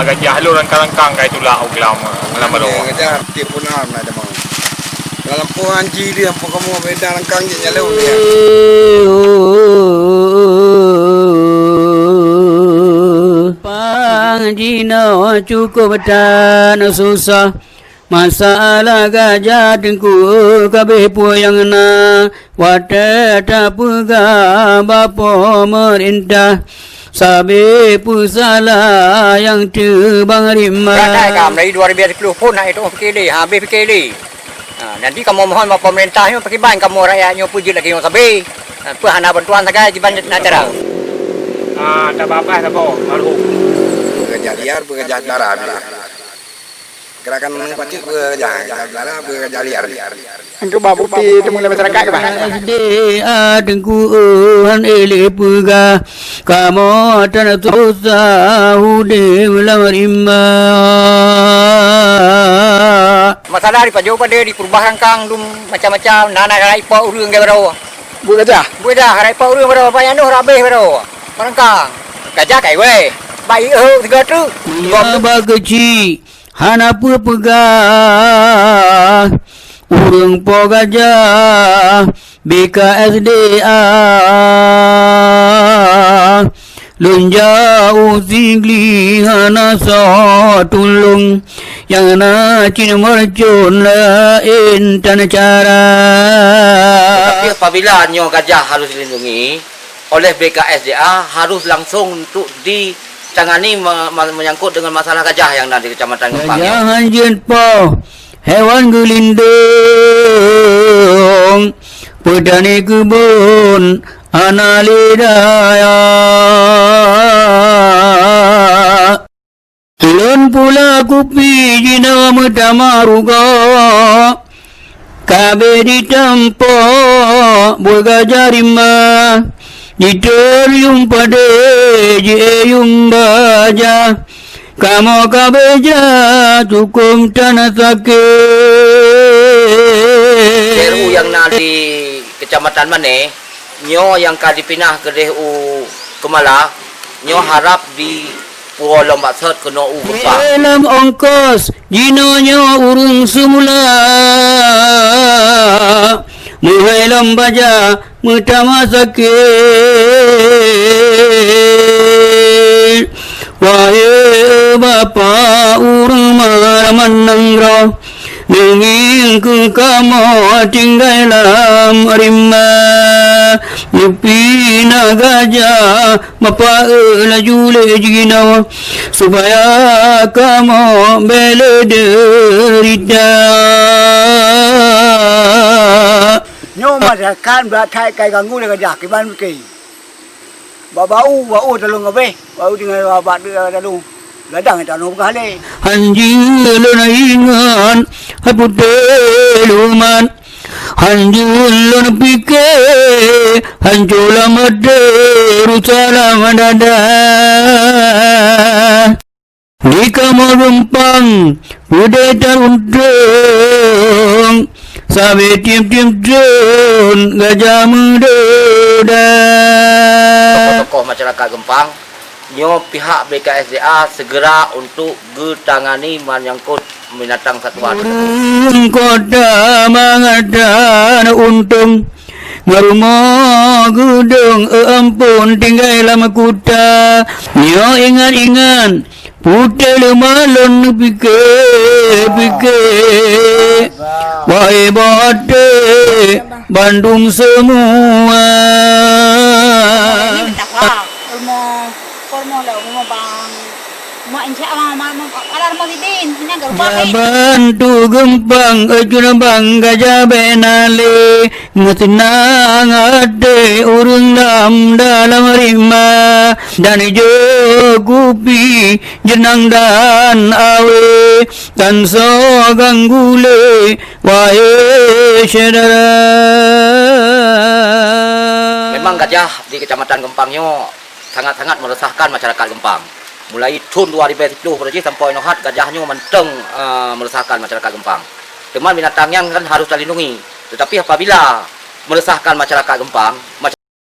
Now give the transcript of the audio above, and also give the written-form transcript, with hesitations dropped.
gajah lu rangkang-rangkang kai tula og lama lama do. Gajah tiap punam ada mau. Dalam anji dia apa kamu beda rangkang je jalan dia. Pangjina cukup dan susah. Masalah gajah dengku kabeh puyang na wate tapuga bapa merintah sabe pusala yang tebang rimah. Rakyat kami dari 2010 pun naik itu PKD, habis PKD. Nanti kamu mohon sama pemerintahnya pakai bank kamu rakyatnya puji lagi yang sabi. Apa hana bantuan saja di banyak negara. Tak apa-apa tak apa. Baru. Gajah liar, gajah darah bila. Gerakan pacik gajah darah, gajah liar. Untuk babu pi temu masyarakat ke bah. Adengku han ele puga kamu tan tusa hude lamarima. Masalah di Pajo pada di perubahan kang dum macam-macam nana rai pa urang ke baro. Bu gajah rai pa urang baro pa yanu rabe baro. Barangkang gajah kai we. Bai 3 tu. Ya bageci hanapa pegah urang po gajah BKSDA lunja usingli hana so tulung yang na cina mercun lain tanah cara. Tapi apabila nyo gajah harus dilindungi oleh BKSDA harus langsung untuk ditangani menyangkut dengan masalah gajah yang ada di Kecamatan Gempang. Gajah hanjin po hewan gelindung pedani kebun analidaya Lon pula kupi jina medamaruga kabe ditampo boga jarima diterium pade jeyung baja kamu kabeja cukup tanah sakit RU yang ada di Kecamatan mana nyo yang ka dipinah ke DU Kemala nyo harap di Pulau Lombak Sot kena Gempang. Dalam ongkos jinonya urung semula muhailam baja mutama sakit wahai bapa urung manang roh ingin ku kamu tinggal dalam rimah nyepina gajah bapa lajule jina supaya kamu bela derita Nyo masyarakat beratai kai ganggu dengan gajah ke ban ke. Bau dalung abe. Bau dengan babat dalung. Gadang tak nak kali. Hanjil na ingan hapude luman hanjil na pike hanjula made rusala madada di kamar Gempang udah teruntung sabe tim-tim drone gajah muda Tokoh-tokoh masyarakat Gempang nyo pihak BKSDA segera untuk getangani menyangkut binatang satwa tersebut. Kota mangadan untung Ngarumah gudung ampun tinggal lama kuta nyo ingat-ingat putel malon pikir wahai bote Bandung semua bantu Gempang ejuna bang gajah benale ngutinang ade urung dalam rima dan ijo kupi jenang dan awe dan so ganggule wae syedara. Memang gajah di Kecamatan Gempangnya sangat-sangat meresahkan masyarakat Gempang. Mulai tahun 2010 sampai nohat gajahnya menteng meresahkan masyarakat Gempang. Teman binatang yang kan harus dilindungi. Tetapi apabila meresahkan masyarakat Gempang, masyarakat